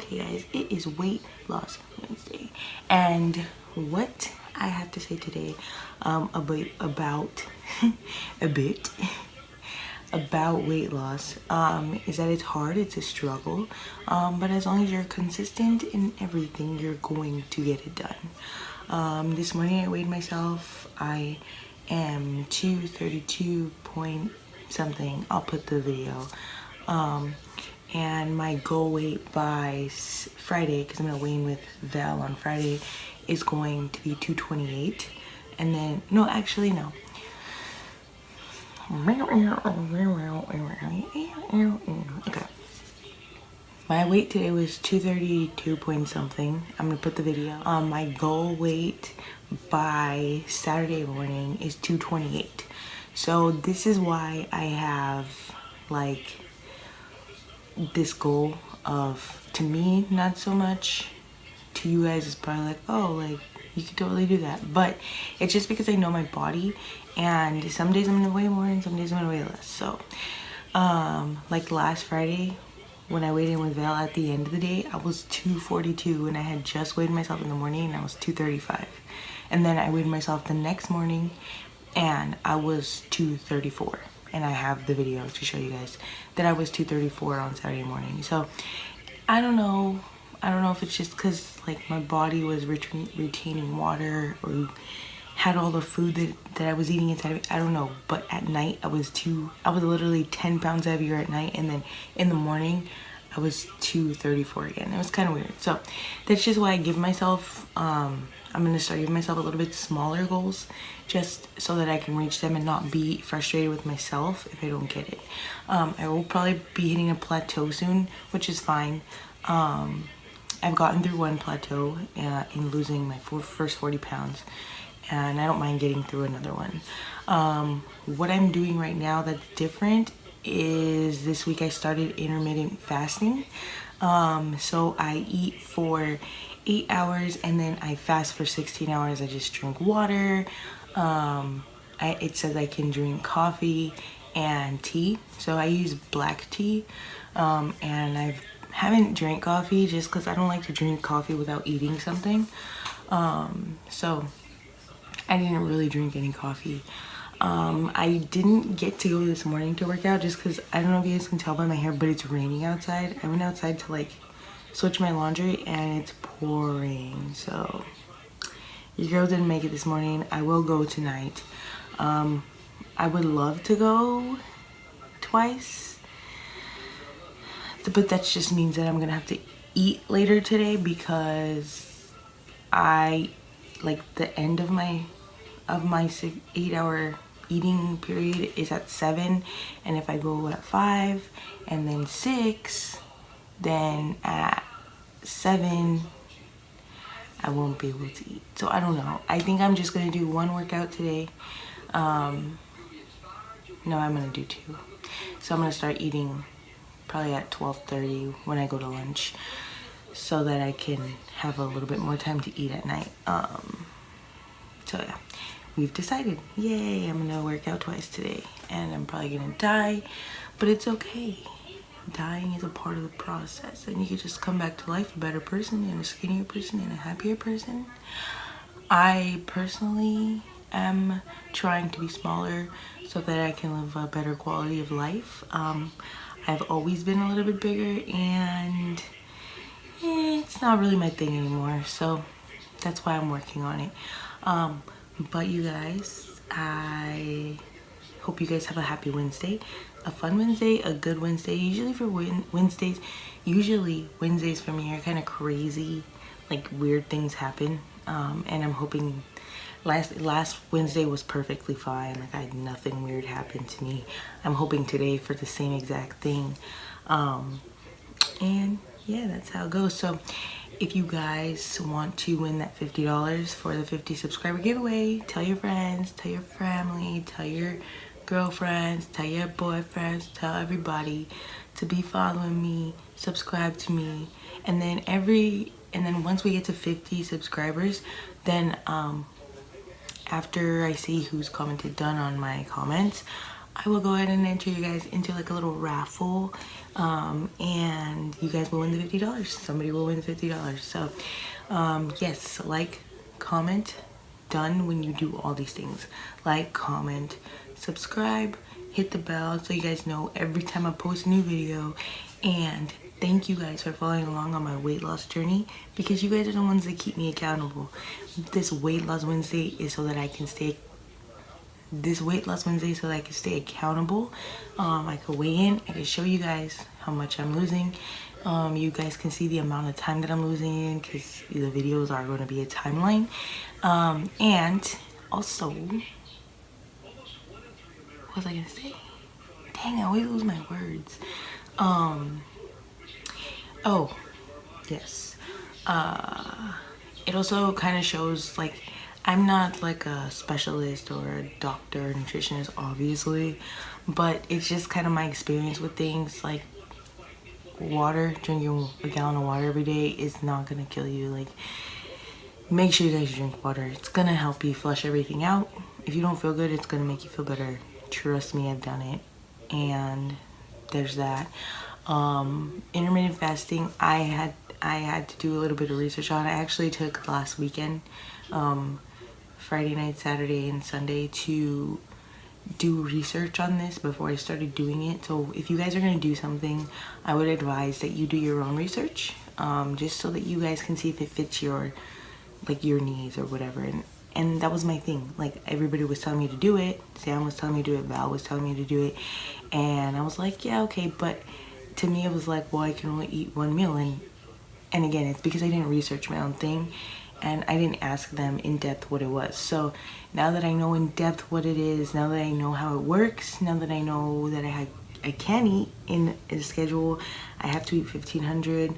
Okay guys, it is weight loss Wednesday, and what I have to say today about a bit about weight loss is that it's hard, it's a struggle, but as long as you're consistent in everything, you're going to get it done. This morning I weighed myself. I am 232 point something. I'll put the video. And my goal weight by Friday, because I'm gonna weigh in with Val on Friday, is going to be 228. And then no, actually no. Okay. My weight today was 232 point something. I'm gonna put the video. My goal weight by Saturday morning is 228. So this is why I have like this goal of, to me, not so much. To you guys, it's probably like, oh, like you could totally do that. But it's just because I know my body, and some days I'm gonna weigh more and some days I'm gonna weigh less. So like last Friday when I weighed in with Val, at the end of the day I was 242, and I had just weighed myself in the morning and I was 235. And then I weighed myself the next morning and I was 234, and I have the video to show you guys that I was 234 on Saturday morning. So I don't know if it's just because like my body was retaining water, or had all the food that I was eating inside of it. I don't know, but at night I was literally 10 pounds heavier at night, and then in the morning I was 234 again. It was kind of weird. So that's just why I give myself I'm gonna start giving myself a little bit smaller goals, just so that I can reach them and not be frustrated with myself if I don't get it. I will probably be hitting a plateau soon, which is fine. I've gotten through one plateau in losing my first 40 pounds, and I don't mind getting through another one. What I'm doing right now that's different is this week I started intermittent fasting. So I eat for 8 hours and then I fast for 16 hours. I just drink water. It says I can drink coffee and tea, so I use black tea, and I haven't drank coffee just because I don't like to drink coffee without eating something. So I didn't really drink any coffee. I didn't get to go this morning to work out just because I don't know if you guys can tell by my hair, but it's raining outside. I went outside to like switch my laundry and it's pouring. So your girl didn't make it this morning. I will go tonight. I would love to go twice, but that just means that I'm gonna have to eat later today, because I like the end of my 8-hour eating period is at 7, and if I go at 5 and then 6, then at 7 I won't be able to eat. So I don't know. I think I'm just gonna do one workout today. No, I'm gonna do 2. So I'm gonna start eating probably at 12:30 when I go to lunch, so that I can have a little bit more time to eat at night. So yeah, we've decided. Yay, I'm gonna work out twice today, and I'm probably gonna die, but it's okay. Dying is a part of the process, and you can just come back to life a better person, and a skinnier person, and a happier person. I personally am trying to be smaller so that I can live a better quality of life. I've always been a little bit bigger, and it's not really my thing anymore, so that's why I'm working on it. But you guys, I hope you guys have a happy Wednesday, a fun Wednesday, a good Wednesday. Usually for Wednesdays for me are kind of crazy, like weird things happen, and I'm hoping last Wednesday was perfectly fine. Like I had nothing weird happen to me. I'm hoping today for the same exact thing, and yeah, that's how it goes. So if you guys want to win that $50 for the 50 subscriber giveaway, tell your friends, tell your family, tell your girlfriends, tell your boyfriends, tell everybody to be following me, subscribe to me, and then once we get to 50 subscribers, then after I see who's commented done on my comments, I will go ahead and enter you guys into like a little raffle, and you guys will win the $50. Somebody will win the $50. So yes, like, comment, done when you do all these things. Like, comment, subscribe, hit the bell so you guys know every time I post a new video. And thank you guys for following along on my weight loss journey, because you guys are the ones that keep me accountable. This weight loss Wednesday is so that I can stay accountable. I could weigh in, I could show you guys how much I'm losing. You guys can see the amount of time that I'm losing in, because the videos are going to be a timeline. And also, what was I gonna say? Dang, I always lose my words. Oh yes, it also kind of shows, like, I'm not like a specialist or a doctor or nutritionist, obviously, but it's just kind of my experience with things. Like, water, drinking a gallon of water every day is not gonna kill you. Like, make sure you guys drink water. It's gonna help you flush everything out. If you don't feel good, it's gonna make you feel better. Trust me, I've done it. And there's that. Intermittent fasting, I had to do a little bit of research on. I actually took last weekend, Friday night, Saturday, and Sunday, to do research on this before I started doing it. So if you guys are going to do something, I would advise that you do your own research, just so that you guys can see if it fits your needs or whatever. And that was my thing. Like, everybody was telling me to do it. Sam was telling me to do it. Val was telling me to do it. And I was like, yeah, okay. But to me, it was like, well, I can only eat one meal. And again, it's because I didn't research my own thing, and I didn't ask them in depth what it was. So now that I know in depth what it is, now that I know how it works, now that I know that I can eat in a schedule, I have to eat 1,500.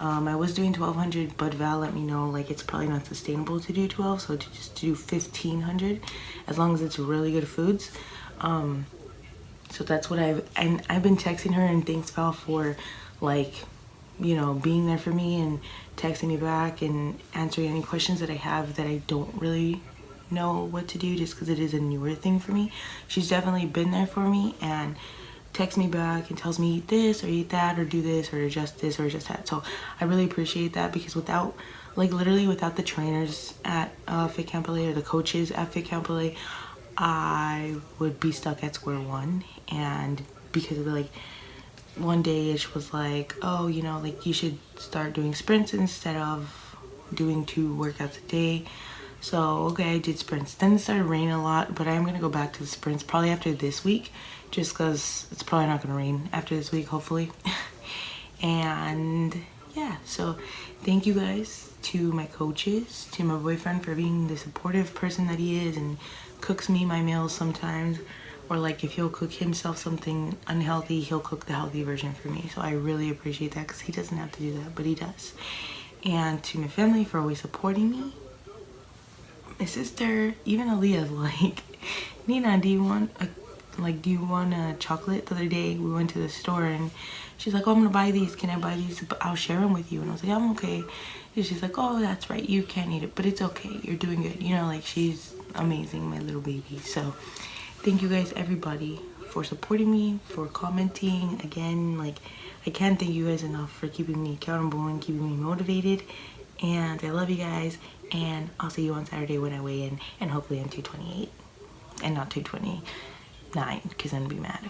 I was doing 1,200, but Val let me know, like, it's probably not sustainable to do 12, so to just do 1,500, as long as it's really good foods. So that's what I've been texting her, and thanks, Val, for, like, you know, being there for me and texting me back and answering any questions that I have that I don't really know what to do, just because it is a newer thing for me. She's definitely been there for me and texts me back and tells me, eat this or eat that or do this or adjust this or adjust that. So I really appreciate that, because without, like, literally without the trainers at Fit Camp LA or the coaches at Fit Camp LA, I would be stuck at square one. And because of the, like, one day it was like, oh, you know, like, you should start doing sprints instead of doing 2 workouts a day. So okay, I did sprints. Then it started raining a lot, but I'm gonna go back to the sprints probably after this week, just because it's probably not gonna rain after this week, hopefully. And yeah, so thank you guys, to my coaches, to my boyfriend for being the supportive person that he is and cooks me my meals sometimes. Or, like, if he'll cook himself something unhealthy, he'll cook the healthy version for me. So I really appreciate that, because he doesn't have to do that, but he does. And to my family for always supporting me. My sister, even Aaliyah, like, Nina, do you want a chocolate? The other day we went to the store and she's like, oh, I'm gonna buy these. Can I buy these? I'll share them with you. And I was like, I'm okay. And she's like, oh, that's right, you can't eat it, but it's okay. You're doing good. You know, like, she's amazing, my little baby. So thank you guys, everybody, for supporting me, for commenting. Again, like, I can't thank you guys enough for keeping me accountable and keeping me motivated. And I love you guys, and I'll see you on Saturday when I weigh in, and hopefully I'm 228 and not 229, because I'm gonna be mad.